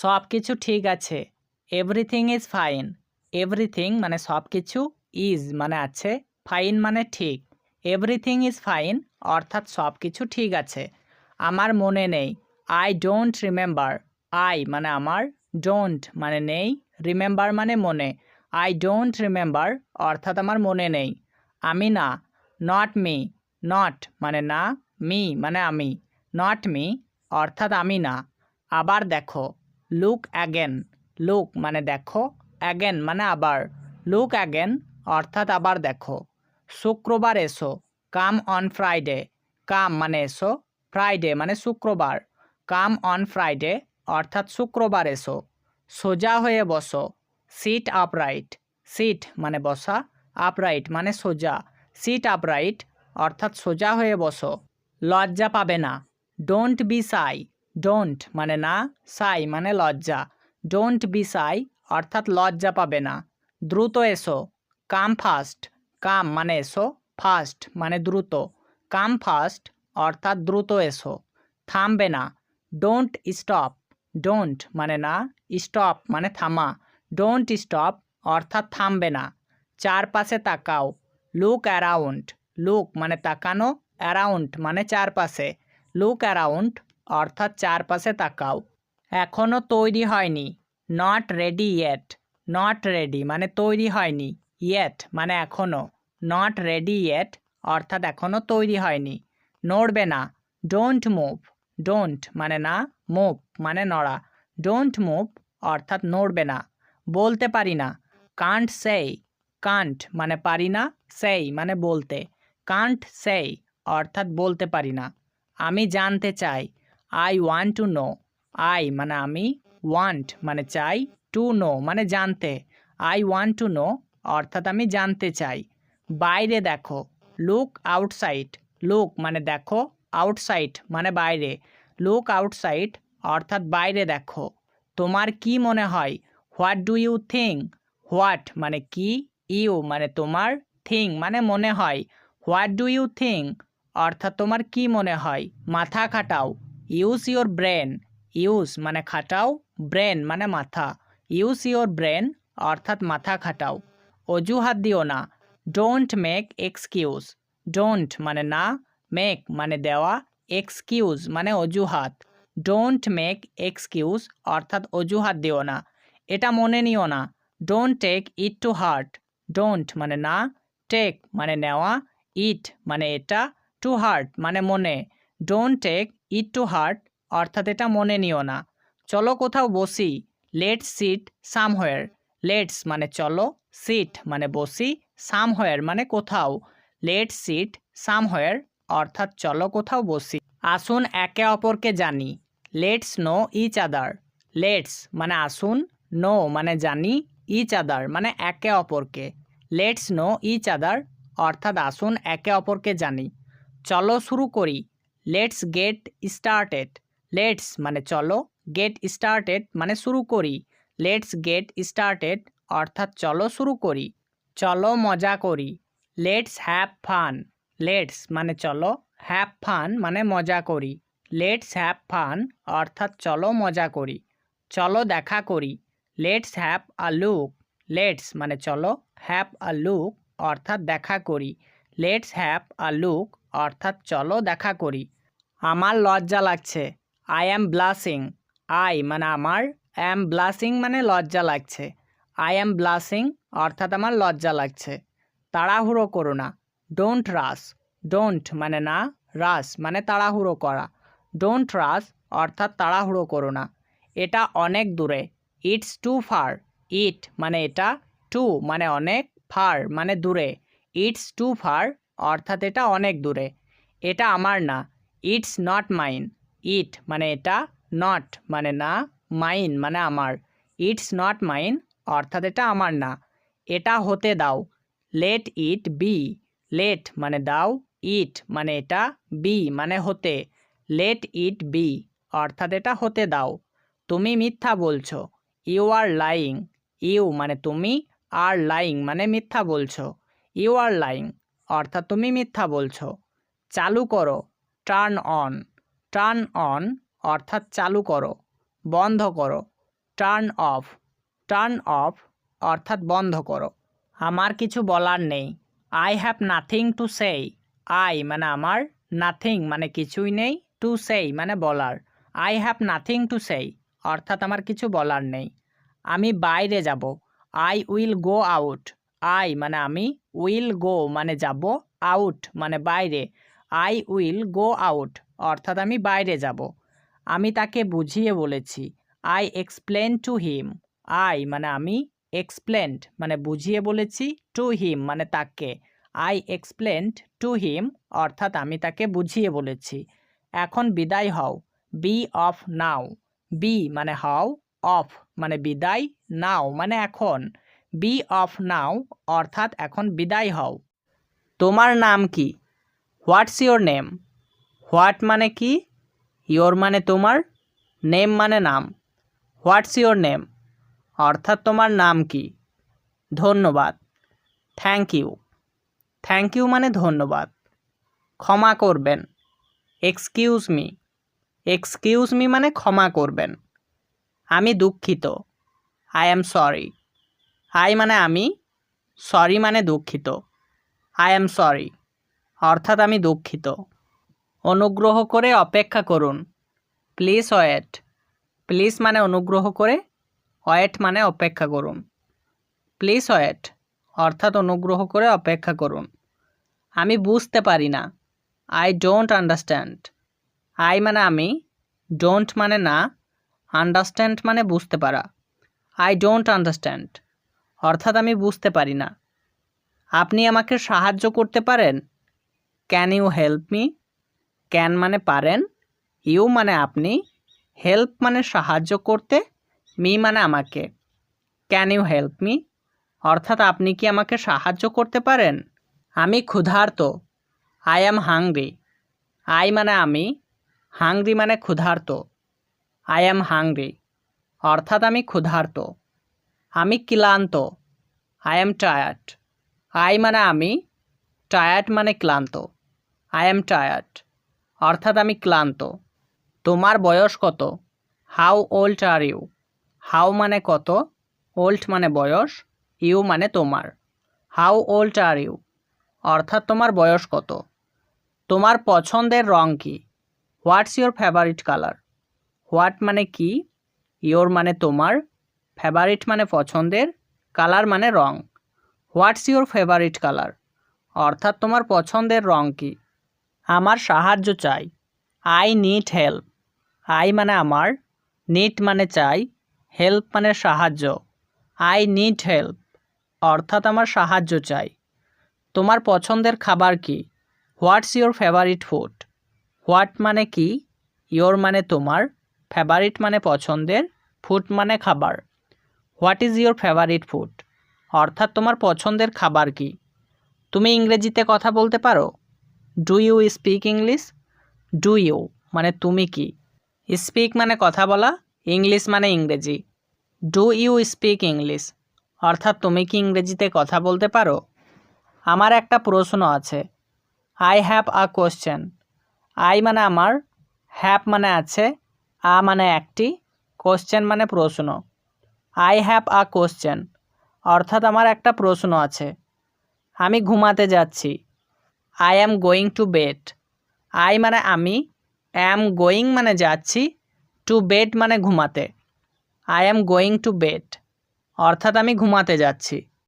সব কিছু ঠিক আছে। Everything is fine. এভরিথিং মানে সব কিছু, ইজ মানে আছে, ফাইন মানে ঠিক। এভরিথিং ইজ ফাইন অর্থাৎ সব কিছু ঠিক আছে। আমার মনে নেই। I don't remember. আই মানে আমার, ডোন্ট মানে নেই, রিমেম্বার মানে মনে। আই ডোন্ট রিমেম্বার অর্থাৎ আমার মনে নেই। আমি না। Not me. নট মানে না, মি মানে আমি। নট মি অর্থাৎ আমি না। আবার দেখো। Look again. লুক মানে দেখো, অ্যাগেন মানে আবার। লুক অ্যাগেন অর্থাৎ আবার দেখো। শুক্রবার এসো। Come on Friday. কাম মানে এসো, ফ্রাইডে মানে শুক্রবার। কাম অন ফ্রাইডে অর্থাৎ শুক্রবার এসো। সোজা হয়ে বসো। Seat upright. সিট মানে বসা, আপরাইট মানে সোজা। সিট আপরাইট অর্থাৎ সোজা হয়ে বসো। লজ্জা পাবে না। Don't be Sai. ডোন্ট মানে না, সাই মানে লজ্জা। ডোন্ট বি সাই অর্থাৎ লজ্জা পাবে না। দ্রুত এসো। কাম ফাস্ট। কাম মানে এসো, ফাস্ট মানে দ্রুত। কাম ফাস্ট অর্থাৎ দ্রুত এসো। থামবে না। Don't stop. ডোন্ট মানে না, স্টপ মানে থামা। ডোন্ট স্টপ অর্থাৎ থামবে না। চারপাশে তাকাও। Look around. লুক মানে তাকানো, অ্যারাউন্ড মানে চারপাশে। লুক অ্যারাউন্ড অর্থাৎ চারপাশে তাকাও। এখনও তৈরি হয়নি। Not ready yet. Not ready মানে তৈরি হয়নি, ইয়েট মানে এখনও। নট রেডি ইয়েট অর্থাৎ এখনও তৈরি হয়নি। নড়বে না। Don't move. ডোন্ট মানে না, মুভ মানে নড়া। ডোন্ট মুভ অর্থাৎ নড়বে না। বলতে পারি না। কান্ট সেই। কান্ট মানে পারি না, সেই মানে বলতে। কান্ট সেই অর্থাৎ বলতে পারি না। আমি জানতে চাই। I want to know. I মানে আমি, ওয়ান্ট মানে চাই, টু নো মানে জানতে। আই ওয়ান্ট টু নো অর্থাৎ আমি জানতে চাই। বাইরে দেখো। Look outside. লুক মানে দেখো, আউটসাইড মানে বাইরে। লুক আউটসাইড অর্থাৎ বাইরে দেখো। তোমার কি মনে হয়? What do you think? What মানে কি, ইউ মানে তোমার, থিং মানে মনে হয়। হোয়াট ডু ইউ থিঙ্ক অর্থাৎ তোমার কি মনে হয়? মাথা খাটাও। Use your brain. ইউজ মানে খাটাও, ব্রেন মানে মাথা। ইউজ ইউর ব্রেন অর্থাৎ মাথা খাটাও। অজুহাত দিও না। Don't make excuse. ডোন্ট মানে না, মেক মানে দেওয়া, এক্সকিউজ মানে অজুহাত। ডোন্ট মেক এক্সকিউজ অর্থাৎ অজুহাত দিও না। এটা মনে নিও না। Don't take it to heart. Don't মানে না, টেক মানে নেওয়া, ইট মানে এটা, টু হার্ট মানে মনে। Don't take it to heart অর্থাৎ এটা মনে নিও না। চলো কোথাও বসি। Let's sit somewhere. লেটস মানে চলো, সিট মানে বসি, সামহোয়ার মানে কোথাও। লেটস সিট সামহোয়ার অর্থাৎ চলো কোথাও বসি। আসুন একে অপরকে জানি। Let's know each other. Let's মানে আসুন, নো মানে জানি, ইচ আদার মানে একে অপরকে। লেটস নো ইচ আদার অর্থাৎ আসুন একে অপরকে জানি। চলো শুরু করি। Let's get started. লেটস মানে চলো, গেট স্টার্টেড মানে শুরু করি। লেটস গেট স্টার্টেড অর্থাৎ চলো শুরু করি। চলো মজা করি। Let's have fun. লেটস মানে চলো, হ্যাভ ফান মানে মজা করি। লেটস হ্যাভ ফান অর্থাৎ চলো মজা করি। চলো দেখা করি। Let's have a look. Let's মানে চলো, হ্যাভ আ লুক অর্থাৎ দেখা করি। লেটস হ্যাভ আ লুক অর্থাৎ চলো দেখা করি। আমার লজ্জা লাগছে। I am ব্লাসিং। আই মানে আমার, অ্যাম ব্লাসিং মানে লজ্জা লাগছে। আই অ্যাম ব্লাসিং অর্থাৎ আমার লজ্জা লাগছে। তাড়াহুড়ো করো না। Don't rush. ডোন্ট মানে না, রাশ মানে তাড়াহুড়ো করা। ডোন্ট রাশ অর্থাৎ তাড়াহুড়ো করো না। এটা অনেক দূরে। It's too far. ইট মানে এটা, টু মানে অনেক, ফার মানে দূরে। ইটস টু ফার অর্থাৎ এটা অনেক দূরে। এটা আমার না। It's not mine. ইট মানে এটা, নট মানে না, মাইন মানে আমার। ইটস নট মাইন অর্থাৎ এটা আমার না। এটা হতে দাও। Let it be. লেট মানে দাও, ইট মানে এটা, বি মানে হতে। লেট ইট বি অর্থাৎ এটা হতে দাও। তুমি মিথ্যা বলছো। You are lying. ইউ মানে তুমি, আর লাইং মানে মিথ্যা বলছো। ইউ আর লাইং অর্থাৎ তুমি মিথ্যা বলছো। চালু করো। Turn on. টার্ন অন অর্থাৎ চালু করো। বন্ধ করো। টার্ন অফ, টার্ন অফ অর্থাৎ বন্ধ করো। আমার কিছু বলার নেই, আই হ্যাভ নাথিং টু সেই। আই মানে আমার, নাথিং মানে কিছুই নেই, টু সেই মানে বলার। আই হ্যাভ নাথিং টু সেই অর্থাৎ আমার কিছু বলার নেই। আমি বাইরে যাব, I will go out. I মানে আমি, উইল গো মানে যাব, আউট মানে বাইরে। আই উইল গো আউট অর্থাৎ আমি বাইরে যাব। আমি তাকে বুঝিয়ে বলেছি, I explain to him. I মানে আমি, এক্সপ্লেন্ড মানে বুঝিয়ে বলেছি, টু হিম মানে তাকে। আই এক্সপ্লেন্ড টু হিম অর্থাৎ আমি তাকে বুঝিয়ে বলেছি। এখন বিদায় হও, বি অফ নাও। বি মানে হও, অফ মানে বিদায়, নাও মানে এখন। বি অফ নাও অর্থাৎ এখন বিদায় হও। তোমার নাম কি? What's your name? হোয়াট মানে কি, ইয়োর মানে তোমার, নেম মানে নাম। হোয়াটস ইয়োর নেম অর্থাৎ তোমার নাম কি? ধন্যবাদ, থ্যাংক ইউ। থ্যাংক ইউ মানে ধন্যবাদ। ক্ষমা করবেন, এক্সকিউজ মি। এক্সকিউজ মি মানে ক্ষমা করবেন। আমি দুঃখিত, আই অ্যাম সরি। আই মানে আমি, সরি মানে দুঃখিত। আই অ্যাম সরি অর্থাৎ আমি দুঃখিত। অনুগ্রহ করে অপেক্ষা করুন, প্লিজ ওয়েট। প্লিজ মানে অনুগ্রহ করে, ওয়েট মানে অপেক্ষা করুন। প্লিজ ওয়েট অর্থাৎ অনুগ্রহ করে অপেক্ষা করুন। আমি বুঝতে পারি না, আই ডোন্ট আন্ডারস্ট্যান্ড। আই মানে আমি, ডোন্ট মানে না, আন্ডারস্ট্যান্ড মানে বুঝতে পারা। আই ডোন্ট আন্ডারস্ট্যান্ড অর্থাৎ আমি বুঝতে পারি না। আপনি আমাকে সাহায্য করতে পারেন? Can you help me? Can মানে পারেন, ইউ মানে আপনি, হেল্প মানে সাহায্য করতে, মি মানে আমাকে। ক্যান ইউ হেল্প মি অর্থাৎ আপনি কি আমাকে সাহায্য করতে পারেন? আমি ক্ষুধার্ত, আই অ্যাম হাংরি। আই মানে আমি, হাংরি মানে ক্ষুধার্ত। আই অ্যাম হাংরি অর্থাৎ আমি ক্ষুধার্ত। আমি ক্লান্ত, আই অ্যাম টায়ার্ড। আই মানে আমি, টায়ার্ড মানে ক্লান্ত। আই অ্যাম টায়ার্ড অর্থাৎ আমি ক্লান্ত। তোমার বয়স কত? How old are you? How মানে কত, ওল্ড মানে বয়স, ইউ মানে তোমার। হাউ ওল্ড আর ইউ অর্থাৎ তোমার বয়স কত। তোমার পছন্দের রং কি? What's your favourite colour? What মানে কি, ইয়োর মানে তোমার, ফেভারিট মানে পছন্দের, কালার মানে রং। হোয়াটস ইয়োর ফেভারিট কালার অর্থাৎ তোমার পছন্দের রং কি। আমার সাহায্য চাই, আই নিড হেল্প। আই মানে আমার, নিড মানে চাই, হেল্প মানে সাহায্য। আই নিড হেল্প অর্থাৎ আমার সাহায্য চাই। তোমার পছন্দের খাবার কি? What's your favourite food? What মানে কি, ইয়োর মানে তোমার, ফেভারিট মানে পছন্দের, ফুড মানে খাবার। What is your favourite food অর্থাৎ তোমার পছন্দের খাবার কি। তুমি ইংরেজিতে কথা বলতে পারো? Do you speak English? Do you মানে তুমি কি, স্পিক মানে কথা বলা, ইংলিশ মানে ইংরেজি। ডু ইউ স্পিক ইংলিশ অর্থাৎ তুমি কি ইংরেজিতে কথা বলতে পারো? আমার একটা প্রশ্ন আছে, I have a question. I মানে আমার, হ্যাভ মানে আছে, আ মানে একটি, কোশ্চেন মানে প্রশ্ন। আই হ্যাভ আ কোশ্চেন অর্থাৎ আমার একটা প্রশ্ন আছে। আমি ঘুমাতে যাচ্ছি, I am going to bed. I মানে আমি, অ্যাম গোয়িং মানে যাচ্ছি, টু বেড মানে ঘুমাতে। I am going to bed অর্থাৎ আমি ঘুমাতে যাচ্ছি।